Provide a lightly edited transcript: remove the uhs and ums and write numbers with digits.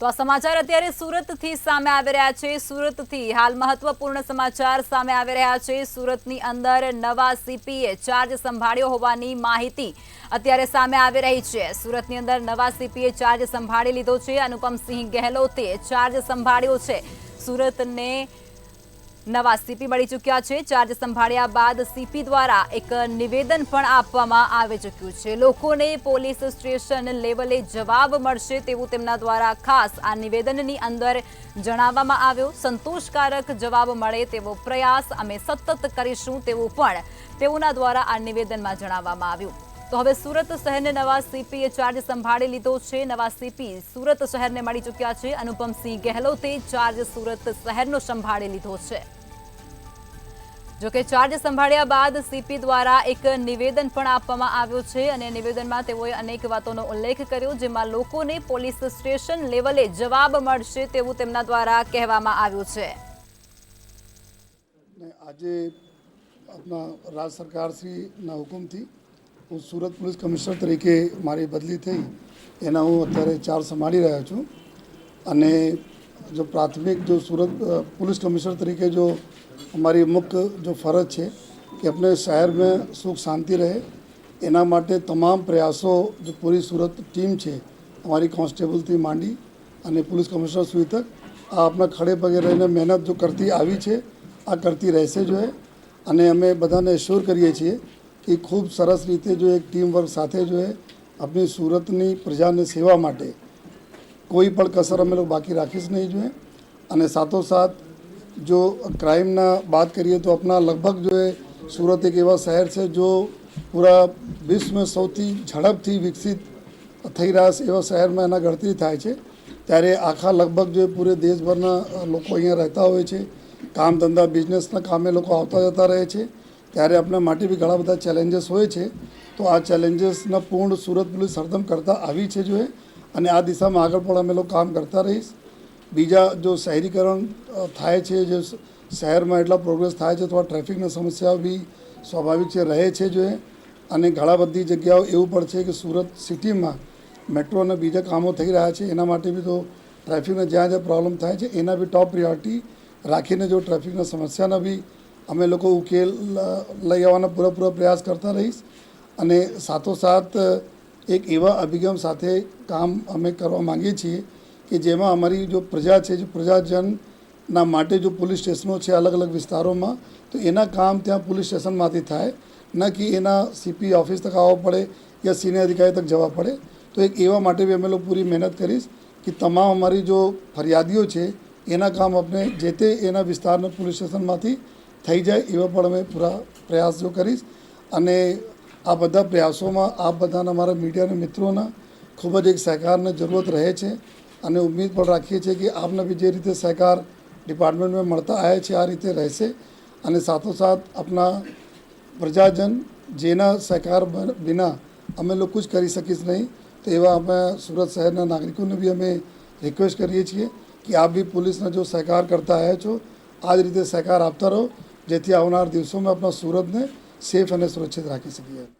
તો આ સમાચાર અત્યારે સુરતથી સામે આવી રહ્યા છે। સુરતથી હાલ મહત્વપૂર્ણ સમાચાર સામે આવી રહ્યા છે। સુરતની અંદર નવા સીપીએ ચાર્જ સંભાળ્યો હોવાની માહિતી અત્યારે સામે આવી રહી છે। સુરતની અંદર નવા સીપીએ ચાર્જ સંભાળી લીધો છે। અનુપમસિંહ ગહેલોતે ચાર્જ સંભાળ્યો છે। સુરતને નવા સીપી મળી ચૂક્યા છે। ચાર્જ સંભાળ્યા બાદ સીપી દ્વારા એક નિવેદન પણ આપવામાં આવી ચૂક્યું છે। લોકોને પોલીસ સ્ટેશન લેવલે જવાબ મળશે તેવું તેમના દ્વારા ખાસ આ નિવેદનની અંદર જણાવવામાં આવ્યું। સંતોષકારક જવાબ મળે તેવો પ્રયાસ અમે સતત કરીશું તેવું પણ તેઓના દ્વારા આ નિવેદનમાં જણાવવામાં આવ્યું। તો હવે સુરત શહેરને નવા સીપીએ ચાર્જ સંભાળી લીધો છે। નવા સીપી સુરત શહેરને મળી ચૂક્યા છે। અનુપમસિંહ ગહેલોતે ચાર્જ સુરત શહેરનો સંભાળી લીધો છે। જો કે ચાર્જ સંભાળ્યા બાદ સીપી દ્વારા એક નિવેદન પણ આપવામાં આવ્યું છે અને નિવેદનમાં તેઓએ અનેક વાતોનો ઉલ્લેખ કર્યો, જેમાં લોકોને પોલીસ સ્ટેશન લેવલે જવાબ મળશે તેવું તેમના દ્વારા કહેવામાં આવ્યું છે। આજે આપણા રાજ્ય સરકારશ્રીના હુકમથી હું સુરત પોલીસ કમિશનર તરીકે મારી બદલી થઈ એના હું અત્યારે ચાર્જ સંભાળી રહ્યો છું અને જો પ્રાથમિક જો સુરત पुलिस कमिश्नर तरीके जो हमारी मुख्य जो फ़र्ज है कि अपने शहर में सुख शांति रहे एना माटे तमाम प्रयासों जो पूरी सूरत टीम है हमारी कांस्टेबल थी मांडी अने पुलिस कमिश्नर सुधी तक आ अपना खड़े पगे रहीने मेहनत जो करती आवी है आ करती रहेशे जो है अने अमे बधाने एश्योर करीए छीए कि खूब सरस रीते जो एक टीम वर्क साथे जो है अपनी सूरतनी प्रजाने सेवा माटे कोई पण कसर अमे लोग बाकी राखीश नहीं जो है। अने साथों साथ जो क्राइम ना बात करिए तो अपना लगभग जो है सूरत एक एवा शहर है जो पूरा विश्व में सौथी झड़पथी विकसित थई रह्या छे एवा शहर में एना गणतरी थाय छे। त्यारे आखा लगभग जो पूरे देशभरना लोको अहींया रहता होय छे, काम धंधा बिजनेसना कामे लोको आवता जता रहे छे, त्यारे अपना माटे बी घणा बधा चेलेंजीस होय छे। तो आ चेलेंजीसना पूर्ण सूरत पुलिस हरदम करता आवी छे जो है अने आ दिशामां आगळ पण अमे लोग काम करता रहीश। बीजा जो शहरीकरण थाय छे जो शहर में एटला प्रोग्रेस थाय छे तो ट्रेफिकनी समस्याओं भी स्वाभाविक छे रहे छे जो है अने घणा बधी जग्याओ एवुं पण छे कि सूरत सिटी में मेट्रो ने बीजा कामों थई रह्या छे एना माटे बी तो ट्रेफिकने ज्यां ज्यां प्रॉब्लम थाय छे एना बी टॉप प्रियोरिटी राखीने जो ट्रेफिकनी समस्याना बी अमे लोको उकेल लई आववाना पूरा प्रयास करता रहीश अने साथोसाथ एक एवा अभिगम साथे काम अमे करवा मांगीए छीए कि जेमां अमारी जो प्रजा है जो प्रजाजनना माटे जो पुलिस स्टेशनों है अलग अलग विस्तारों में तो एना काम त्या पुलिस स्टेशन मांथी थाय न कि एना सीपी ऑफिस तक आववा पड़े या सीनियर अधिकारी तक जवा पड़े। तो एक एवा माटे भी अमे लोग पूरी मेहनत करीश कि तमाम अमारी जो फरियादीओ है एना काम अपने जेते एना विस्तारना पुलिस स्टेशन मांथी थई जाए एवा पण अमे पूरा प्रयास जो करीश। अने आ बधा प्रयासों में आप बधाना अमारा मीडिया मित्रों खूब ज एक सहकारनी जरूरत रहे छे અને ઉમ્મીદ પણ રાખીએ છીએ કે આપને બી જે રીતે સહકાર ડિપાર્ટમેન્ટમાં મળતા આવ્યા છે આ રીતે રહેશે અને સાથોસાથ આપણા પ્રજાજન જેના સહકાર વિના અમે લોકો कुछ કરી શકીશ નહીં તો એવા અમે સુરત શહેરના નાગરિકોને બી અમે રિક્વેસ્ટ કરીએ છીએ કે આપ બી પોલીસના જો સહકાર કરતા આવ્યા છો આ જ રીતે સહકાર આપતા રહો જેથી આવનાર દિવસોમાં આપણા સુરતને સેફ અને સુરક્ષિત રાખી શકીએ।